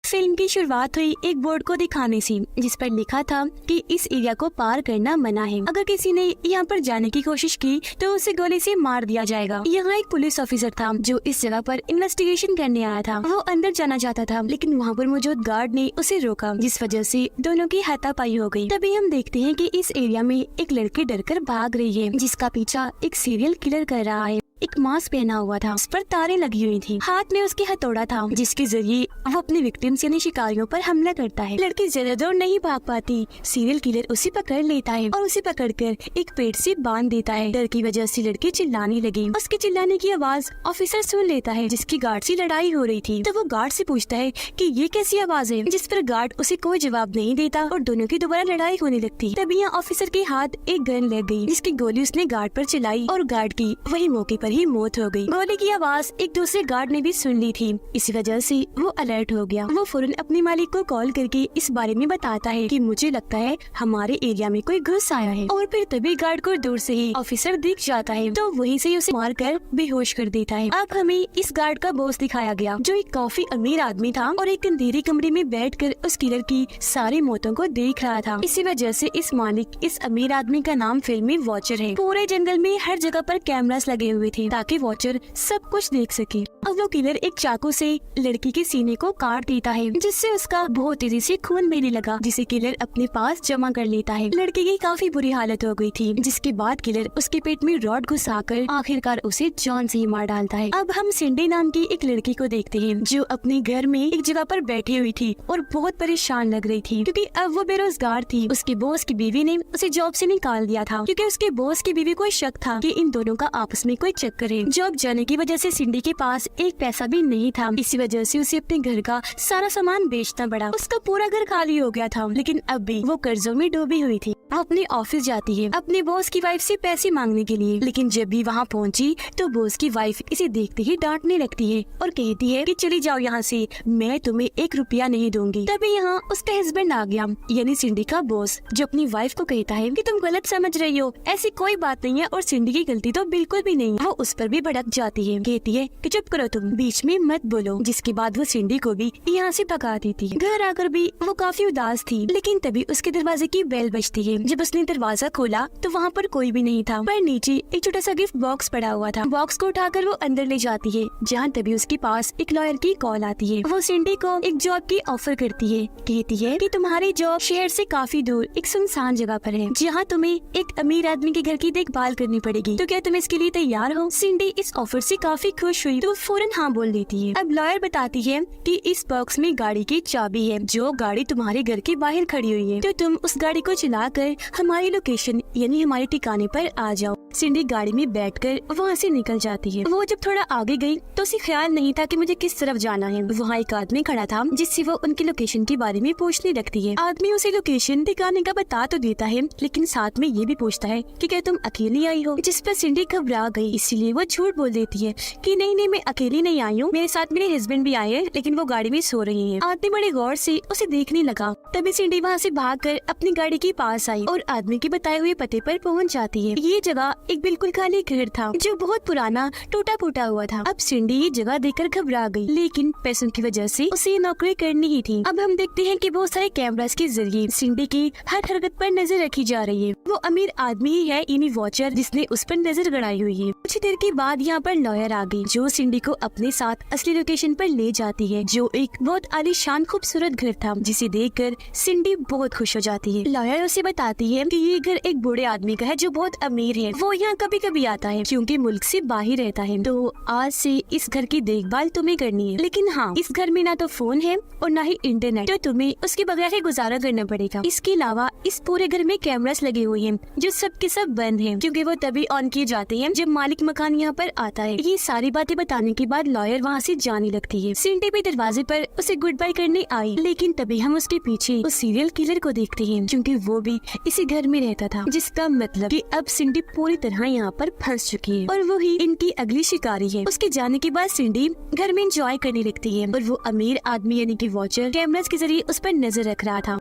Film की शुरुआत हुई एक बोर्ड को दिखाने से, जिस पर लिखा था कि इस एरिया को पार करना मना है। अगर किसी ने यहाँ पर जाने की कोशिश की तो उसे गोली से मार दिया जाएगा। यहाँ एक पुलिस ऑफिसर था जो इस जगह पर इन्वेस्टिगेशन करने आया था। वो अंदर जाना चाहता था, लेकिन वहाँ पर मौजूद गार्ड ने उसे रोका, जिस वजह से दोनों की हाथापाई हो गई। तभी हम देखते हैं कि इस एरिया में एक लड़की डरकर भाग रही है, जिसका पीछा एक सीरियल किलर कर रहा है। एक मास्क पहना हुआ था, उस पर तारें लगी हुई थी, हाथ में उसकी हथौड़ा था, जिसके जरिए वो अपने विक्टिम्स यानी शिकारियों पर हमला करता है। लड़की ज्यादा दूर नहीं भाग पाती, सीरियल किलर उसे पकड़ लेता है और उसे पकड़कर एक पेड़ से बांध देता है। डर की वजह से लड़की चिल्लाने लगी। उसके चिल्लाने की आवाज ऑफिसर सुन लेता है, जिसकी गार्ड से लड़ाई हो रही थी। तो वो गार्ड से पूछता है कि ये कैसी आवाज है, जिस पर गार्ड उसे कोई जवाब नहीं देता और दोनों की दोबारा लड़ाई होने लगती। तभी यहाँ ऑफिसर के हाथ एक गन लग गई, जिसकी गोली उसने गार्ड पर चलाई और गार्ड की वही मौके पर ही मौत हो गई। गोली की आवाज एक दूसरे गार्ड ने भी सुन ली थी, इसी वजह से वो अलर्ट हो गया। वो फौरन अपने मालिक को कॉल करके इस बारे में बताता है कि मुझे लगता है हमारे एरिया में कोई घुस आया है। और फिर तभी गार्ड को दूर से ही ऑफिसर दिख जाता है, तो वहीं से उसे मारकर बेहोश कर देता है। अब हमें इस गार्ड का बॉस दिखाया गया, जो एक काफी अमीर आदमी था और एक अंधेरे कमरे में बैठकर उस किलर की सारी मौतों को देख रहा था। इसी वजह से इस मालिक इस अमीर आदमी का नाम फिल्म में वॉचर है। पूरे जंगल में हर जगह पर कैमरास लगे हुए थे ताकि वॉचर सब कुछ देख सके। अब वो किलर एक चाकू से लड़की के सीने को काट देता है, जिससे उसका बहुत तेजी से खून बहने लगा, जिसे किलर अपने पास जमा कर लेता है। लड़की की काफी बुरी हालत हो गई थी, जिसके बाद किलर उसके पेट में रॉड घुसाकर आखिरकार उसे जान से ही मार डालता है। अब हम सिंडी नाम की एक लड़की को देखते हैं, जो अपने घर में एक जगह पर बैठी हुई थी और बहुत परेशान लग रही थी, क्योंकि अब वो बेरोजगार थी। उसके बॉस की बीवी ने उसे जॉब से निकाल दिया था, क्योंकि उसके बॉस की बीवी को शक था कि इन दोनों का आपस में कोई चक्कर है। जॉब जाने की वजह से सिंडी के पास एक पैसा भी नहीं था, इसी वजह से उसे अपने घर का सारा सामान बेचना पड़ा। उसका पूरा घर खाली हो गया था, लेकिन अब भी वो कर्जों में डूबी हुई थी। वो अपने ऑफिस जाती है अपने बॉस की वाइफ से पैसे मांगने के लिए, लेकिन जब भी वहाँ पहुँची तो बॉस की वाइफ इसे देखते ही डांटने लगती है और कहती है कि चली जाओ यहाँ से, मैं तुम्हें 1 रुपया नहीं दूंगी। तभी यहाँ उसका हस्बैंड आ गया, यानी सिंडी का बॉस, जो अपनी वाइफ को कहता है कि तुम गलत समझ रही हो, ऐसी कोई बात नहीं है और सिंडी की गलती तो बिल्कुल भी नहीं। वो उस पर भी भड़क जाती है, कहती है कि चुप करो, तुम बीच में मत बोलो, जिसके बाद वो सिंडी को भी यहाँ से भगा देती है। घर आकर भी वो काफी उदास थी, लेकिन तभी उसके दरवाजे की बेल बजती है। जब उसने दरवाजा खोला तो वहाँ पर कोई भी नहीं था, पर नीचे एक छोटा सा गिफ्ट बॉक्स पड़ा हुआ था। बॉक्स को उठाकर वो अंदर ले जाती है, जहाँ तभी उसके पास एक लॉयर की कॉल आती है। वो सिंडी को एक जॉब की ऑफर करती है, कहती है कि तुम्हारी जॉब शहर से काफी दूर एक सुनसान जगह पर है, जहाँ तुम्हें एक अमीर आदमी के घर की देखभाल करनी पड़ेगी, तो क्या तुम इसके लिए तैयार हो? सिंडी इस ऑफर से काफी खुश हुई तो फौरन हाँ बोल देती है। अब लॉयर बताती है कि इस बॉक्स में गाड़ी की चाबी है, जो गाड़ी तुम्हारे घर के बाहर खड़ी हुई है, तो तुम उस गाड़ी को चलाकर हमारी लोकेशन यानी हमारे ठिकाने पर आ जाओ। सिंडी गाड़ी में बैठकर वहाँ से निकल जाती है। वो जब थोड़ा आगे गई तो उसे ख्याल नहीं था कि मुझे किस तरफ जाना है। वहाँ एक आदमी खड़ा था, जिससे वो उनकी लोकेशन के बारे में पूछने लगती है। आदमी उसे लोकेशन ठिकाने का बता तो देता है, लेकिन साथ में ये भी पूछता है कि क्या तुम अकेली आई हो, जिस पर सिंडी घबरा गई, इसीलिए वो झूठ बोल देती है कि नहीं मैं अकेली नहीं आई हूँ, मेरे साथ मेरे हस्बैंड भी आए हैं, लेकिन वो गाड़ी में सो रही है। आदमी बड़े गौर से उसे देखने लगा। तभी सिंडी वहाँ से भागकर अपनी गाड़ी के पास आई और आदमी के बताए हुए पते पर पहुँच जाती है। ये जगह एक बिल्कुल खाली घर था, जो बहुत पुराना टूटा फूटा हुआ था। अब सिंडी ये जगह देखकर घबरा गई, लेकिन पैसों की वजह से उसे नौकरी करनी ही थी। अब हम देखते हैं कि बहुत सारे कैमरास के जरिए सिंडी की हर हरकत पर नजर रखी जा रही है। वो अमीर आदमी ही है, यानी वॉचर, जिसने उस पर नजर गड़ाई हुई है। कुछ देर के बाद यहाँ पर लॉयर आ गई, जो सिंडी को अपने साथ असली लोकेशन पर ले जाती है, जो एक बहुत आलीशान खूबसूरत घर था, जिसे देखकर सिंडी बहुत खुश हो जाती है। लॉयर उसे बताती है कि ये घर एक बूढ़े आदमी का है, जो बहुत अमीर है। वो यहाँ कभी कभी आता है, क्योंकि मुल्क से बाहर रहता है, तो आज से इस घर की देखभाल तुम्हें करनी है। लेकिन हाँ, इस घर में ना तो फोन है और ना ही इंटरनेट, तो तुम्हें उसके बगैर ही गुजारा करना पड़ेगा। इसके अलावा इस पूरे घर में कैमरास लगे हुए हैं, जो सब के सब बंद हैं, क्योंकि वो तभी ऑन किए जाते हैं जब मालिक मकान यहाँ पर आता है। ये सारी बातें बताने के बाद लॉयर वहाँ से जाने लगती है। सिंडी भी दरवाजे पर उसे गुड बाय करने आई, लेकिन तभी हम उसके पीछे उस सीरियल किलर को देखते हैं, क्योंकि वो भी इसी घर में रहता था, जिसका मतलब कि अब सिंडी पूरी तरह यहाँ पर फंस चुकी है और वो ही इनकी अगली शिकारी है। उसके जाने के बाद सिंडी घर में एंजॉय करने लगती है और वो अमीर आदमी यानी कि वॉचर कैमरास के जरिए उस पर नजर रख रहा था।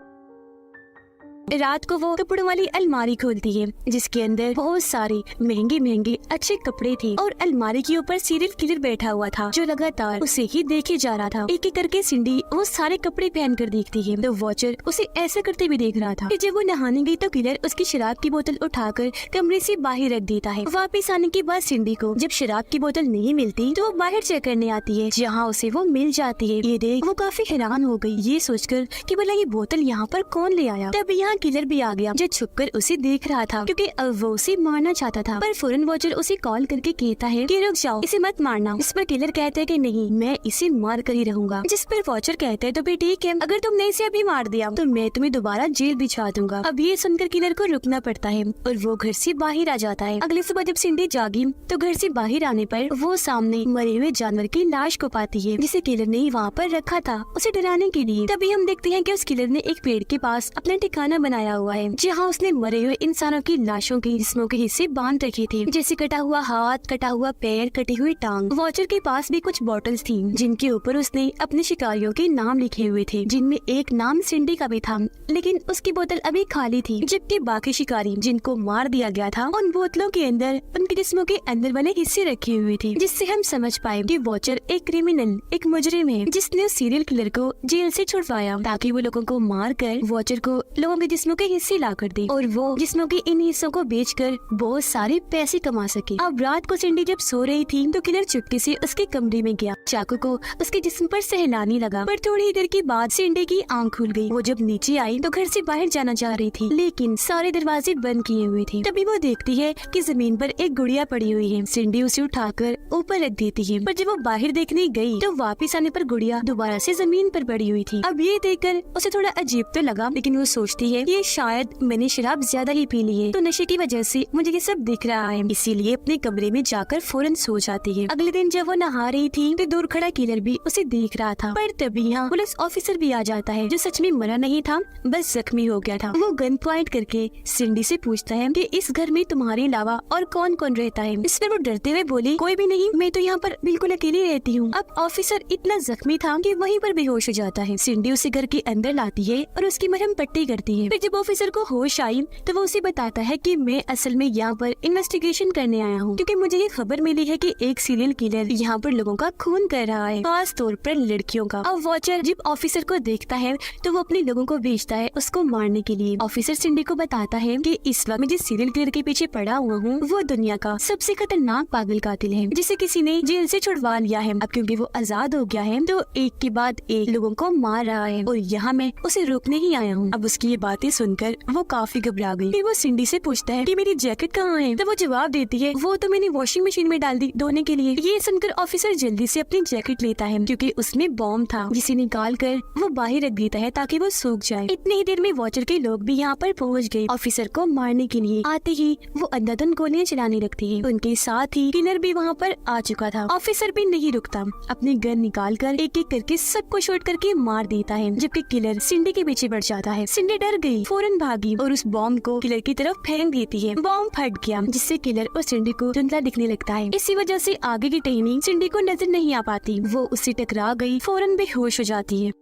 रात को वो कपड़ों वाली अलमारी खोलती है जिसके अंदर बहुत सारे महंगे महंगे अच्छे कपड़े थे और अलमारी के ऊपर सीरियल किलर बैठा हुआ था जो लगातार उसे ही देखे जा रहा था। एक एक करके सिंडी वो सारे कपड़े पहन कर देखती है तो वॉचर उसे ऐसा करते भी देख रहा था कि जब वो नहाने गई तो किलर उसकी शराब की बोतल उठाकर कमरे से बाहर रख देता है। वापस आने के बाद सिंडी को जब शराब की बोतल नहीं मिलती तो वो बाहर चेक करने आती है जहाँ उसे वो मिल जाती है। ये देख वो काफी हैरान हो गई ये सोचकर कि भला ये बोतल यहाँ पर कौन ले आया। तब यहाँ किलर भी आ गया जो छुपकर उसे देख रहा था क्योंकि अब वो उसे मारना चाहता था, पर फौरन वॉचर उसे कॉल करके कहता है कि रुक जाओ, इसे मत मारना। इस पर किलर कहता है कि नहीं, मैं इसे मार कर ही रहूंगा। जिस पर वॉचर कहता है तो भी ठीक है, अगर तुमने इसे अभी मार दिया तो मैं तुम्हें दोबारा जेल भिजवा दूंगा। अब ये सुनकर किलर को रुकना पड़ता है और वो घर से बाहर आ जाता है। अगली सुबह जब सिंडी जागी तो घर से बाहर आने पर वो सामने मरे हुए जानवर की लाश को पाती है जिसे किलर ने वहाँ पर रखा था उसे डराने के लिए। तभी हम देखते हैं कि उस किलर ने एक पेड़ के पास अपना ठिकाना बनाया हुआ है जहाँ उसने मरे हुए इंसानों की लाशों के जिस्मों के हिस्से बांध रखे थे, जैसे कटा हुआ हाथ, कटा हुआ पैर, कटी हुई टांग। वॉचर के पास भी कुछ बॉटल्स थी जिनके ऊपर उसने अपने शिकारियों के नाम लिखे हुए थे, जिनमें एक नाम सिंडी का भी था, लेकिन उसकी बोतल अभी खाली थी। जबकि बाकी शिकारी जिनको मार दिया गया था उन बोतलों के अंदर उनके जिस्मों के अंदर वाले हिस्से रखे हुए थे, जिससे हम समझ पाए कि वॉचर एक क्रिमिनल, एक मुजरिम है जिसने उस सीरियल किलर को जेल से छुड़वाया ताकि वो लोगों को मार कर वॉचर को लोगों के जिस्मों के हिस्से ला कर दे और वो जिस्मों के इन हिस्सों को बेचकर बहुत सारे पैसे कमा सके। अब रात को सिंडी जब सो रही थी तो किलर चुपके से उसके कमरे में गया, चाकू को उसके जिस्म पर सहलाने लगा, पर थोड़ी देर के बाद सिंडी की आंख खुल गई। वो जब नीचे आई तो घर से बाहर जाना चाह रही थी लेकिन सारे दरवाजे बंद किए हुए थे। तभी वो देखती है कि जमीन पर एक गुड़िया पड़ी हुई है। सिंडी उसे उठाकर ऊपर रख देती है, पर जब वो बाहर देखने गई तो वापस आने पर गुड़िया दोबारा से जमीन पर पड़ी हुई थी। अब ये देखकर उसे थोड़ा अजीब तो लगा, लेकिन वो सोचती है ये शायद मैंने शराब ज्यादा ही पी ली है तो नशे की वजह से मुझे ये सब दिख रहा है, इसीलिए अपने कमरे में जाकर फौरन सो जाती है। अगले दिन जब वो नहा रही थी तो दूर खड़ा किलर भी उसे देख रहा था, पर तभी यहाँ पुलिस ऑफिसर भी आ जाता है जो सच में मरा नहीं था, बस जख्मी हो गया था। वो गन पॉइंट करके सिंडी से पूछता है कि इस घर में तुम्हारे अलावा और कौन कौन रहता है। इस पर वो डरते हुए बोली, कोई भी नहीं, मैं तो यहाँ पर बिल्कुल अकेली रहती हूँ। अब ऑफिसर इतना जख्मी था कि वहीं पर बेहोश हो जाता है। सिंडी उसे घर के अंदर लाती है और उसकी मरहम पट्टी करती है। फिर जब ऑफिसर को होश आई तो वो उसे बताता है कि मैं असल में यहाँ पर इन्वेस्टिगेशन करने आया हूँ क्योंकि मुझे ये खबर मिली है कि एक सीरियल किलर यहाँ पर लोगों का खून कर रहा है, खास तौर पर लड़कियों का। अब वॉचर जब ऑफिसर को देखता है तो वो अपने लोगों को भेजता है उसको मारने के लिए। ऑफिसर सिंडी को बताता है कि इस वक्त मैं जिस सीरियल किलर के पीछे पड़ा हुआ हूँ वो दुनिया का सबसे खतरनाक पागल कातिल है जिसे किसी ने जेल से छुड़वा लिया है। अब क्योंकि वो आजाद हो गया है तो एक के बाद एक लोगों को मार रहा है और यहाँ मैं उसे रोकने ही आया हूँ। अब उसकी ये बातें सुनकर वो काफी घबरा गई। फिर वो सिंडी से पूछता है कि मेरी जैकेट कहाँ है, तो वो जवाब देती है वो तो मैंने वॉशिंग मशीन में डाल दी धोने के लिए। ये सुनकर ऑफिसर जल्दी से अपनी जैकेट लेता है क्योंकि उसमें बॉम्ब था जिसे निकाल कर वो बाहर रख देता है ताकि वो सूख जाए। इतनी ही देर में वॉचर के लोग भी यहाँ पर पहुँच गए ऑफिसर को मारने के लिए। आते ही वो अंधाधुंध गोलियां चलाने लगती है। उनके साथ ही किलर भी वहाँ पर आ चुका था। ऑफिसर भी नहीं रुकता, अपनी गन निकाल कर एक एक करके सबको शॉट करके मार देता है, जबकि किलर सिंडी के पीछे बढ़ जाता है। सिंडी डर गई, फौरन भागी और उस बॉम्ब को किलर की तरफ फेंक देती है। बॉम्ब फट गया जिससे किलर और सिंडी को धुंधला दिखने लगता है। इसी वजह से आगे की टहनी सिंडी को नजर नहीं आ पाती। वो उससे टकरा गई, फौरन बेहोश हो जाती है।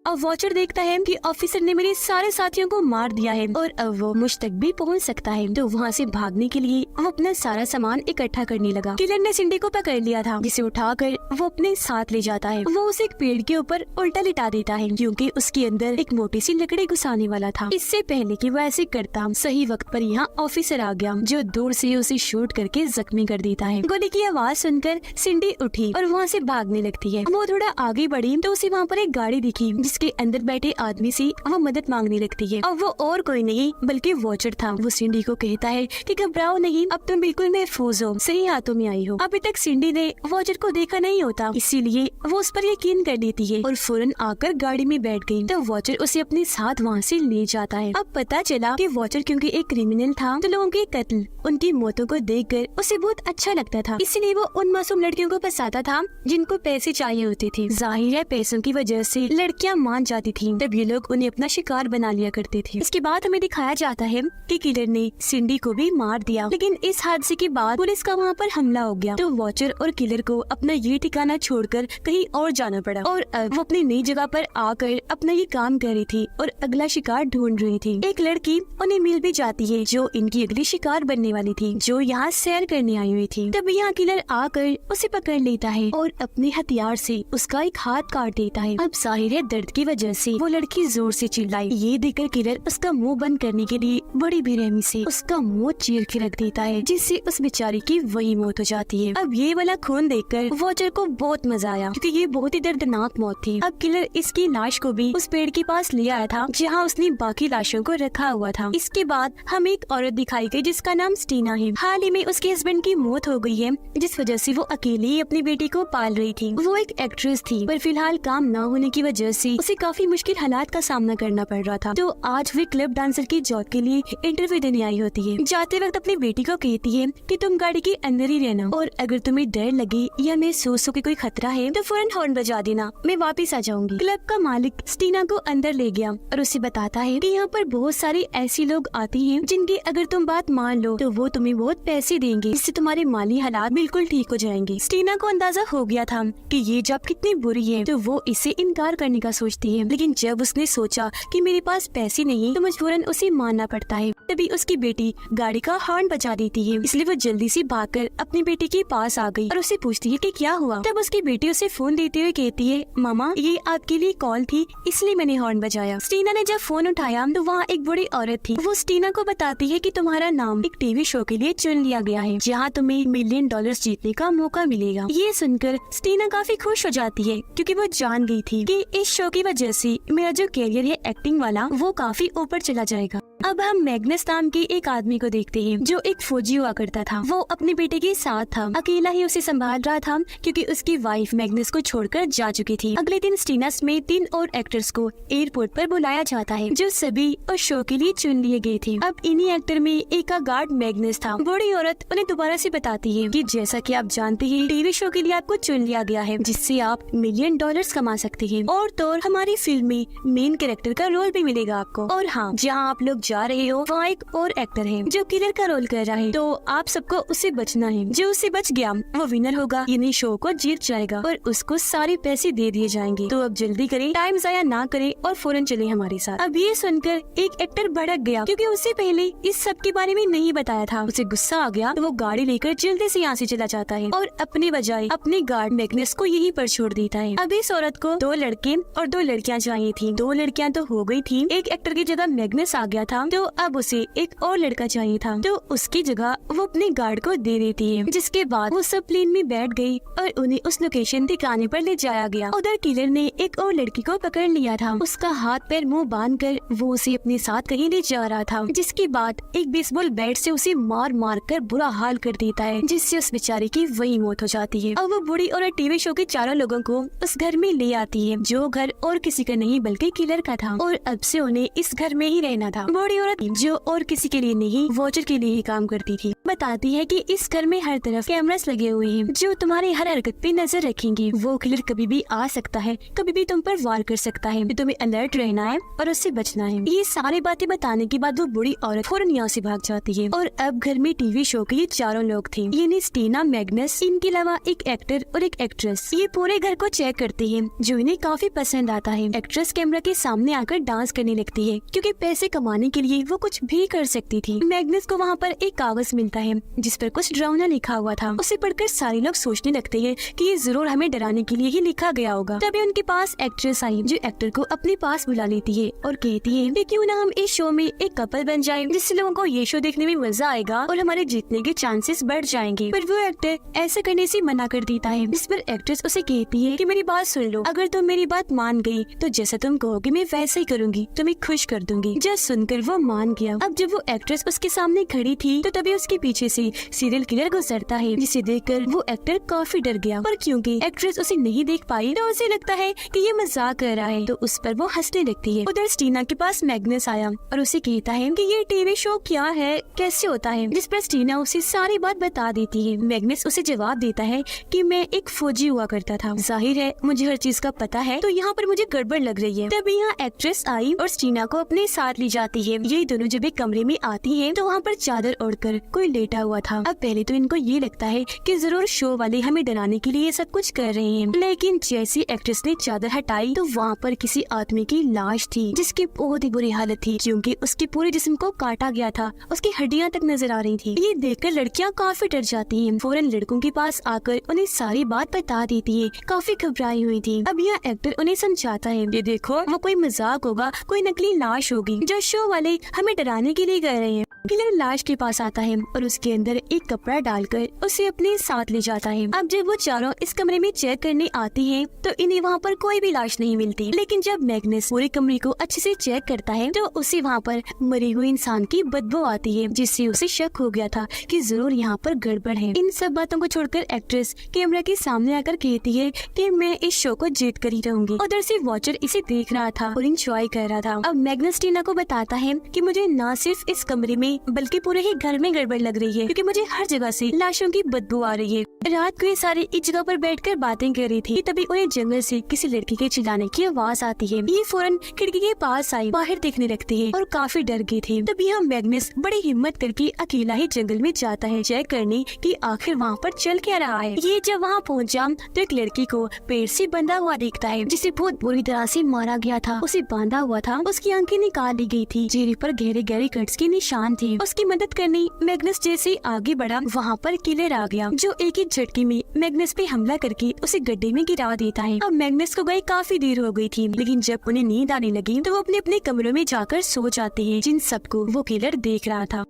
अब वॉचर देखता है कि ऑफिसर ने मेरे सारे साथियों को मार दिया है और अब वो मुझ तक भी पहुंच सकता है, तो वहाँ से भागने के लिए वो अपना सारा सामान इकट्ठा करने लगा। किलर ने सिंडी को पकड़ लिया था जिसे उठाकर वो अपने साथ ले जाता है। वो उसे एक पेड़ के ऊपर उल्टा लिटा देता है क्योंकि उसके अंदर एक मोटी सी लकड़ी घुसाने वाला था। इससे पहले कि वो ऐसे करता सही वक्त पर यहाँ ऑफिसर आ गया जो दूर से उसे शूट करके जख्मी कर देता है। गोली की आवाज सुनकर सिंडी उठी और वहाँ से भागने लगती है। वो थोड़ा आगे बढ़ी तो उसे वहाँ पर एक गाड़ी दिखी जिसके अंदर बैठे आदमी से वो मदद मांगने लगती है। अब वो और कोई नहीं बल्कि वॉचर था। वो सिंडी को कहता है कि घबराओ नहीं, अब तुम बिल्कुल महफूज हो, सही हाथों में आई हो। अभी तक सिंडी ने वॉचर को देखा नहीं होता, इसीलिए वो उस पर यकीन कर लेती है और फौरन आकर गाड़ी में बैठ गई। तो वॉचर उसे अपने साथ वहाँ से ले जाता है। अब पता चला कि वॉचर क्योंकि एक क्रिमिनल था तो लोगों के कत्ल, उनकी मौतों को देखकर उसे बहुत अच्छा लगता था, इसलिए वो उन मासूम लड़कियों को फंसाता था जिनको पैसे चाहिए होते थे। जाहिर है पैसों की वजह से लड़कियां मान जाती थी तब ये लोग उन्हें अपना शिकार बना लिया करते थे। इसके बाद हमें दिखाया जाता है कि किलर ने सिंडी को भी मार दिया, लेकिन इस हादसे के बाद पुलिस का वहाँ पर हमला हो गया तो वॉचर और किलर को अपना ये ठिकाना छोड़कर कहीं और जाना पड़ा और अब वो अपनी नई जगह पर आकर अपना ये काम कर रही थी और अगला शिकार ढूंढ रही थी। एक लड़की उन्हें मिल भी जाती है जो इनकी अगली शिकार बनने वाली थी, जो यहाँ सैर करने आई हुई थी। तब यहाँ किलर आकर उसे पकड़ लेता है और अपने हथियार से उसका एक हाथ काट देता है। अब जाहिर है दर्द की वजह से वो लड़की जोर से चिल्लाई। ये देखकर किलर उसका मुंह बंद करने के लिए बड़ी बेरहमी से उसका मुंह चीर के रख देता है, जिससे उस बेचारी की वही मौत हो जाती है। अब ये वाला खून देखकर वॉचर को बहुत मजा आया क्योंकि ये बहुत ही दर्दनाक मौत थी। अब किलर इसकी लाश को भी उस पेड़ के पास ले आया था जहाँ उसने बाकी लाशों को रखा हुआ था। इसके बाद हमें एक औरत दिखाई गई जिसका नाम स्टीना है। हाल ही में उसके हस्बैंड की मौत हो गई है, जिस वजह से वो अकेली ही अपनी बेटी को पाल रही थी। वो एक एक्ट्रेस थी पर फिलहाल काम न होने की वजह से उसे काफी मुश्किल हालात का सामना करना पड़ रहा था। तो आज वे क्लब डांसर की जॉब के लिए इंटरव्यू देने आई होती है। जाते वक्त अपनी बेटी को कहती है कि तुम गाड़ी के अंदर ही रहना और अगर तुम्हें डर लगे या महसूस हो कि कोई खतरा है तो फौरन हॉर्न बजा देना, मैं वापस आ जाऊंगी। क्लब का मालिक स्टीना को अंदर ले गया और उसे बताता है कि यहाँ पर बहुत सारे ऐसे लोग आते हैं जिनकी अगर तुम बात मान लो तो वो तुम्हें बहुत पैसे देंगे, इससे तुम्हारे माली हालात बिल्कुल ठीक हो जाएंगे। स्टीना को अंदाजा हो गया था कि ये जॉब कितनी बुरी है तो वो इसे इनकार करने का सोचती है, लेकिन जब उसने सोचा कि मेरे पास पैसे नहीं तो मजबूरन उसे मानना पड़ता है। तभी उसकी बेटी गाड़ी का हॉर्न बजा देती है, इसलिए वो जल्दी से भागकर अपनी बेटी के पास आ गई और उसे पूछती है कि क्या हुआ। तब उसकी बेटी उसे फोन देते हुए कहती है, मामा ये आपके लिए कॉल थी इसलिए मैंने हॉर्न बजाया। स्टीना ने जब फोन उठाया तो वहाँ एक बूढ़ी औरत थी। वो स्टीना को बताती है कि तुम्हारा नाम एक टीवी शो के लिए चुन लिया गया है जहाँ तुम्हें $1 मिलियन जीतने का मौका मिलेगा। ये सुनकर स्टीना काफी खुश हो जाती है क्योंकि वो जान गई थी कि इस शो की वजह से मेरा जो कैरियर है एक्टिंग वाला वो काफी ऊपर चला जाएगा। अब हम मैग्नस नाम के एक आदमी को देखते हैं जो एक फौजी हुआ करता था। वो अपने बेटे के साथ था, अकेला ही उसे संभाल रहा था क्योंकि उसकी वाइफ मैग्नस को छोड़कर जा चुकी थी। अगले दिन स्टीना समेत 3 और एक्टर्स को एयरपोर्ट पर बुलाया जाता है जो सभी उस शो के लिए चुन लिए गए थे। अब इन्हीं एक्टर में एक का गार्ड मैग्नस था। बूढ़ी औरत उन्हें दोबारा से बताती है कि जैसा कि आप जानते हैं टीवी शो के लिए आपको चुन लिया गया है जिससे आप $1 मिलियन कमा सकते हैं और तो हमारी फिल्म में मेन कैरेक्टर का रोल भी मिलेगा आपको। और हाँ, जहाँ आप लोग जा रहे हो वहाँ एक और एक्टर है जो किलर का रोल कर रहा है, तो आप सबको उससे बचना है। जो उससे बच गया वो विनर होगा, यानी शो को जीत जाएगा और उसको सारे पैसे दे दिए जाएंगे। तो अब जल्दी करें, टाइम जाया ना करें और फौरन चले हमारे साथ। अब ये सुनकर एक एक्टर भड़क गया क्योंकि उससे पहले इस सब के बारे में नहीं बताया था। उसे गुस्सा आ गया तो वो गाड़ी लेकर जल्दी से यहाँ से चला जाता है और अपने बजाय अपने गार्ड मैग्नस को यहीं पर छोड़ देता है। अब इस औरत को 2 लड़के और 2 लड़कियाँ चाहिए थी। 2 लड़कियाँ तो हो गई थी, एक एक्टर की जगह मैग्नस आ गया था तो अब उसे एक और लड़का चाहिए था, तो उसकी जगह वो अपने गार्ड को दे देती है। जिसके बाद वो सब प्लेन में बैठ गई और उन्हें उस लोकेशन ठिकाने पर ले जाया गया। उधर किलर ने एक और लड़की को पकड़ लिया था। उसका हाथ पैर मुंह बांधकर वो उसे अपने साथ कहीं ले जा रहा था। जिसके बाद एक बेसबॉल बैट से उसे मार मार कर बुरा हाल कर देता है, जिससे उस बेचारे की वही मौत हो जाती है। अब वो बूढ़ी और टीवी शो के चारों लोगों को उस घर में ले आती है जो घर और किसी का नहीं बल्कि किलर का था और अब से उन्हें इस घर में ही रहना था। बूढ़ी औरत जो और किसी के लिए नहीं वॉचर के लिए ही काम करती थी, बताती है कि इस घर में हर तरफ कैमरास लगे हुए हैं जो तुम्हारी हर हरकत पे नजर रखेंगे। वो किलर कभी भी आ सकता है, कभी भी तुम पर वार कर सकता है, तो तुम्हें अलर्ट रहना है और उससे बचना है। ये सारी बातें बताने के बाद वो बूढ़ी औरत फौरन यहाँ से भाग जाती है और अब घर में टीवी शो के ये चारों लोग थे, यानी स्टीना, मैग्नस, इनके अलावा एक एक्टर और एक एक्ट्रेस। ये पूरे घर को चेक करते हैं जो इन्हें काफी पसंद आता है। एक्ट्रेस कैमरा के सामने आकर डांस करने लगती है क्योंकि पैसे कमाने के लिए वो कुछ भी कर सकती थी। मैग्नस को वहाँ पर एक कागज मिलता है जिस पर कुछ डरावना लिखा हुआ था। उसे पढ़कर सारे लोग सोचने लगते हैं कि ये जरूर हमें डराने के लिए ही लिखा गया होगा। तभी उनके पास एक्ट्रेस आई जो एक्टर को अपने पास बुला लेती है और कहती है कि क्यों ना हम इस शो में एक कपल बन जाए, जिससे लोगों को ये शो देखने में मजा आएगा और हमारे जीतने के चांसेस बढ़ जाएंगे। पर वो एक्टर ऐसा करने से मना कर देता है, जिस पर एक्ट्रेस उसे कहती है कि मेरी बात सुन लो, अगर तुम मेरी बात मान गई तो जैसा तुम कहोगे मैं वैसा ही करूंगी, तुम्हें खुश कर दूंगी। जब सुनकर वो मान गया। अब जब वो एक्ट्रेस उसके सामने खड़ी थी तो तभी उसके पीछे से सीरियल किलर गुजरता है, जिसे देखकर वो एक्टर काफी डर गया। पर क्योंकि एक्ट्रेस उसे नहीं देख पाई तो उसे लगता है कि ये मजाक कर रहा है, तो उस पर वो हंसने लगती है। उधर स्टीना के पास मैग्नस आया और उसे कहता है कि ये टीवी शो क्या है, कैसे होता है, जिस पर स्टीना उसे सारी बात बता देती है। मैग्नस उसे जवाब देता है कि मैं एक फौजी हुआ करता था, जाहिर है मुझे हर चीज का पता है, तो यहाँ पर मुझे मुझे गड़बड़ लग रही है। तभी यहाँ एक्ट्रेस आई और स्टीना को अपने साथ ले जाती है। ये दोनों जब एक कमरे में आती हैं तो वहाँ पर चादर ओढ़कर कोई लेटा हुआ था। अब पहले तो इनको ये लगता है कि जरूर शो वाले हमें डराने के लिए सब कुछ कर रहे हैं, लेकिन जैसे एक्ट्रेस ने चादर हटाई तो वहाँ पर किसी आदमी की लाश थी जिसकी बहुत ही बुरी हालत थी, क्योंकि उसके पूरे जिस्म को काटा गया था, उसकी हड्डियां तक नजर आ रही थी। ये देखकर लड़कियां काफी डर जाती हैं। फौरन लड़कों के पास आकर उन्हें सारी बात बता देती है। काफी घबराई हुई थी। अब यह एक्टर उन्हें समझाता है, ये देखो वो कोई मजाक होगा, कोई नकली लाश होगी जो शो वाले हमें डराने के लिए कर रहे हैं। किलर लाश के पास आता है और उसके अंदर एक कपड़ा डालकर उसे अपने साथ ले जाता है। अब जब वो चारों इस कमरे में चेक करने आती हैं तो इन्हें वहाँ पर कोई भी लाश नहीं मिलती, लेकिन जब मैग्नस पूरे कमरे को अच्छे से चेक करता है तो उसे वहाँ पर मरे हुए इंसान की बदबू आती है, जिससे उसे शक हो गया था कि जरूर यहाँ पर गड़बड़ है। इन सब बातों को छोड़कर एक्ट्रेस कैमरा के सामने आकर कहती है कि मैं इस शो को जीत कर ही रहूंगी। उधर से वॉचर इसे देख रहा था और इंजॉय कर रहा था। अब मैग्नस टीना को बताता है कि मुझे न सिर्फ इस कमरे में बल्कि पूरे ही घर में गड़बड़ लग रही है, क्योंकि मुझे हर जगह से लाशों की बदबू आ रही है। रात को ये सारे एक जगह पर बैठकर बातें कर रही थी, तभी उन्हें जंगल से किसी लड़की के चिल्लाने की आवाज आती है। ये फौरन खिड़की के पास आई, बाहर देखने लगती है और काफी डर गई थी। तभी यहाँ मैग्नस बड़ी हिम्मत करके अकेला ही जंगल में जाता है चेक करने कि आखिर वहाँ पर चल क्या रहा है। ये जब वहाँ पहुँचा तो एक लड़की को पेड़ से बंधा हुआ देखता है, जिसे बहुत बुरी तरह से मारा गया था। उसे बांधा हुआ था, उसकी आंखें निकाल ली गई थी, चेहरे पर गहरे गहरे कट्स के निशान थे। उसकी मदद करने मैग्नस जैसे आगे बढ़ा, वहाँ पर किलर आ गया जो एक ही झटके में मैग्नस पे हमला करके उसे गड्ढे में गिरा देता है। अब मैग्नस को गए काफी देर हो गई थी, लेकिन जब उन्हें नींद आने लगी तो वो अपने अपने कमरों में जाकर सो जाते हैं, जिन सबको वो किलर देख रहा था।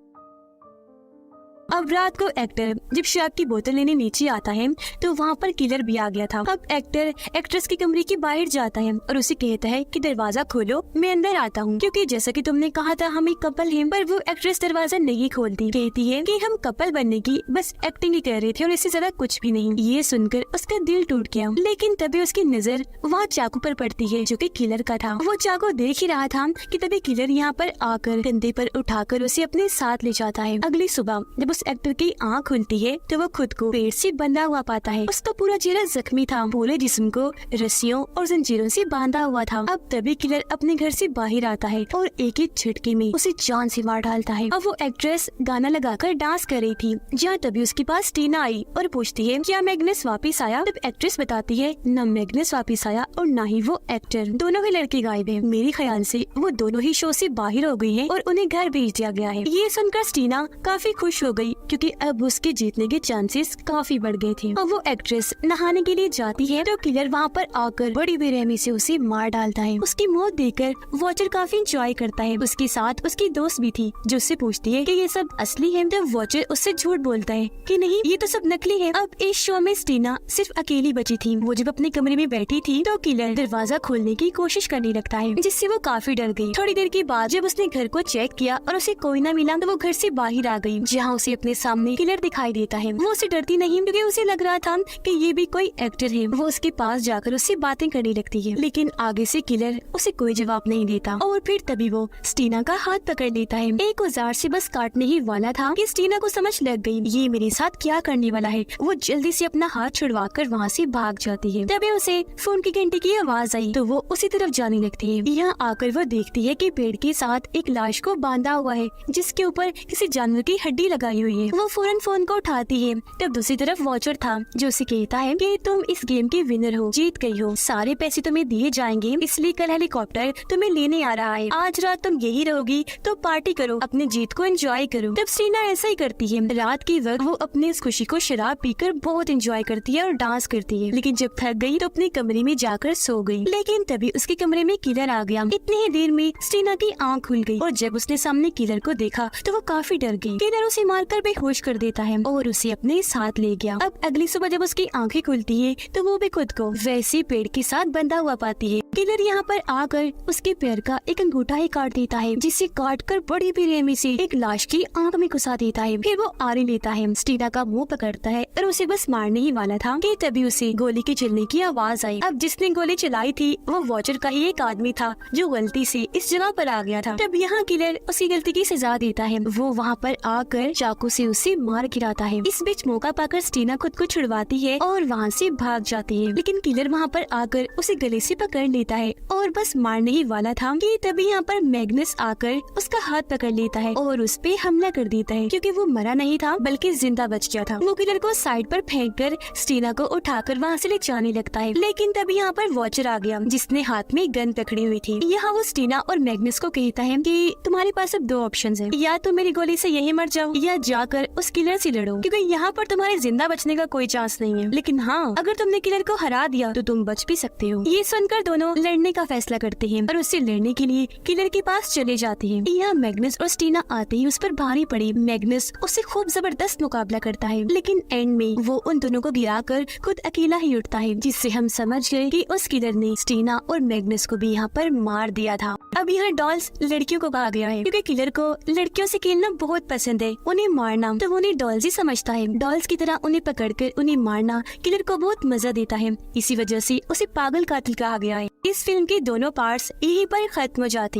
अब रात को एक्टर जब शराब की बोतल लेने नीचे आता है तो वहाँ पर किलर भी आ गया था। अब एक्टर एक्ट्रेस के कमरे के बाहर जाता है और उसे कहता है कि दरवाजा खोलो, मैं अंदर आता हूँ, क्योंकि जैसा कि तुमने कहा था हम एक कपल हैं। पर वो एक्ट्रेस दरवाजा नहीं खोलती, कहती है कि हम कपल बनने की बस एक्टिंग ही कर रहे थे और इससे ज्यादा कुछ भी नहीं। ये सुनकर उसका दिल टूट गया, लेकिन तभी उसकी नजर वहाँ चाकू पर पड़ती है जो कि किलर का था। वो चाकू देख ही रहा था कि तभी किलर यहाँ पर आकर कंधे पर उठाकर उसे अपने साथ ले जाता है। अगली सुबह जब एक्टर की आँख खुलती है तो वो खुद को पेड़ से बंधा हुआ पाता है। उसका पूरा चेहरा जख्मी था, पूरे जिस्म को रस्सियों और जंजीरों से बांधा हुआ था। अब तभी किलर अपने घर से बाहर आता है और एक एक झटके में उसे जान से मार डालता है। अब वो एक्ट्रेस गाना लगाकर डांस कर रही थी, जहाँ तभी उसके पास टीना आई और पूछती है क्या मैग्नस वापिस आया। तब एक्ट्रेस बताती है न मैग्नस वापिस आया और न ही वो एक्टर, दोनों ही लड़के गायब है। मेरे ख्याल से वो दोनों ही शो से बाहर हो गई है और उन्हें घर भेज दिया गया है। ये सुनकर टीना काफी खुश हो गई, क्योंकि अब उसके जीतने के चांसेस काफी बढ़ गए थे। अब वो एक्ट्रेस नहाने के लिए जाती है तो किलर वहाँ पर आकर बड़ी बेरहमी से उसे मार डालता है। उसकी मौत देखकर वॉचर काफी इंजॉय करता है। उसके साथ उसकी दोस्त भी थी जो उससे पूछती है कि ये सब असली है। तो वॉचर उससे झूठ बोलता है कि नहीं ये तो सब नकली है। अब इस शो में स्टीना सिर्फ अकेली बची थी। वो जब अपने कमरे में बैठी थी तो किलर दरवाजा खोलने की कोशिश करने लगता है, जिससे वो काफी डर गई। थोड़ी देर के बाद जब उसने घर को चेक किया और उसे कोई न मिला तो वो घर से बाहर आ गई, जहाँ उसे अपने सामने किलर दिखाई देता है। वो उसे डरती नहीं, क्योंकि उसे लग रहा था कि ये भी कोई एक्टर है। वो उसके पास जाकर उससे बातें करने लगती है, लेकिन आगे से किलर उसे कोई जवाब नहीं देता। और फिर तभी वो स्टीना का हाथ पकड़ लेता है। एक औजार से बस काटने ही वाला था कि स्टीना को समझ लग गई ये मेरे साथ क्या करने वाला है। वो जल्दी से अपना हाथ छुड़वाकर वहाँ से भाग जाती है। तभी उसे फोन की घंटी की आवाज आई तो वो उसी तरफ जाने लगती है। यहाँ आकर वो देखती है कि पेड़ के साथ एक लाश को बांधा हुआ है, जिसके ऊपर किसी जानवर की हड्डी लगाई हुई है। वो फौरन फोन को उठाती है। तब दूसरी तरफ वॉचर था जो उसे कहता है कि तुम इस गेम के विनर हो, जीत गई हो, सारे पैसे तुम्हें दिए जाएंगे, इसलिए कल हेलीकॉप्टर तुम्हें लेने आ रहा है। आज रात तुम यही रहोगी तो पार्टी करो, अपनी जीत को एंजॉय करो। तब स्टीना ऐसा ही करती है। रात की वक्त वो अपनी इस खुशी को शराब पीकर बहुत एंजॉय करती है और डांस करती है, लेकिन जब थक गई तो अपने कमरे में जाकर सो गई। लेकिन तभी उसके कमरे में किलर आ गया। इतनी ही देर में स्टीना की आँख खुल गई और जब उसने सामने किलर को देखा तो वो काफी डर गई। किलर उसे मारकर बेहोश कर देता है और उसे अपने साथ ले गया। अब अगली सुबह जब उसकी आंखें खुलती है तो वो भी खुद को वैसे पेड़ के साथ बंधा हुआ पाती है। किलर यहाँ पर आकर उसके पैर का एक अंगूठा ही काट देता है, जिसे काट कर बड़ी बेरहमी से एक लाश की आंख में घुसा देता है। फिर वो आरी लेता है, स्टीना का मुंह पकड़ता है और उसे बस मारने ही वाला था कि तभी उसे गोली के चलने की आवाज आई। अब जिसने गोली चलाई थी वो वॉचर का ही एक आदमी था जो गलती से इस जगह पर आ गया था। तब यहाँ किलर उसकी गलती की सजा देता है। वो वहाँ पर आकर चाकू से उसे मार गिराता है। इस बीच मौका पाकर स्टीना खुद को छुड़वाती है और वहाँ से भाग जाती है, लेकिन किलर वहाँ पर आकर उसे गले से पकड़ लेता है और बस मारने ही वाला था कि तभी यहाँ पर मैग्नस आकर उसका हाथ पकड़ लेता है और उस पे हमला कर देता है, क्योंकि वो मरा नहीं था बल्कि जिंदा बच गया था। वो किलर को साइड पर फेंक कर स्टीना को उठाकर वहाँ से ले जाने लगता है, लेकिन तभी यहाँ पर वॉचर आ गया जिसने हाथ में गन पकड़ी हुई थी। यहाँ वो स्टीना और मैग्नस को कहता है कि तुम्हारे पास अब 2 ऑप्शंस हैं, या तो मेरी गोली से यही मर जाओ या जाकर उस किलर से लड़ो, क्योंकि यहाँ पर तुम्हारे जिंदा बचने का कोई चांस नहीं है। लेकिन हाँ, अगर तुमने किलर को हरा दिया तो तुम बच भी सकते हो। ये सुनकर दोनों लड़ने का फैसला करते हैं और उससे लड़ने के लिए किलर के पास चले जाते हैं। यहाँ मैग्नस और स्टीना आते ही उस पर भारी पड़ी। मैग्नस उससे खूब जबरदस्त मुकाबला करता है, लेकिन एंड में वो उन दोनों को गिराकर खुद अकेला ही उठता है, जिससे हम समझ गए कि उस किलर ने स्टीना और मैग्नस को भी यहाँ पर मार दिया था। अब यहाँ डॉल्स लड़कियों को कहा गया है, क्योंकि किलर को लड़कियों से खेलना बहुत पसंद है, उन्हें मारना तो वो उन्हें डॉल्स ही समझता है। डॉल्स की तरह उन्हें पकड़कर उन्हें मारना किलर को बहुत मजा देता है, इसी वजह से उसे पागल कातिल कहा गया है। इस फिल्म के दोनों पार्ट्स यहीं पर खत्म हो जाते हैं।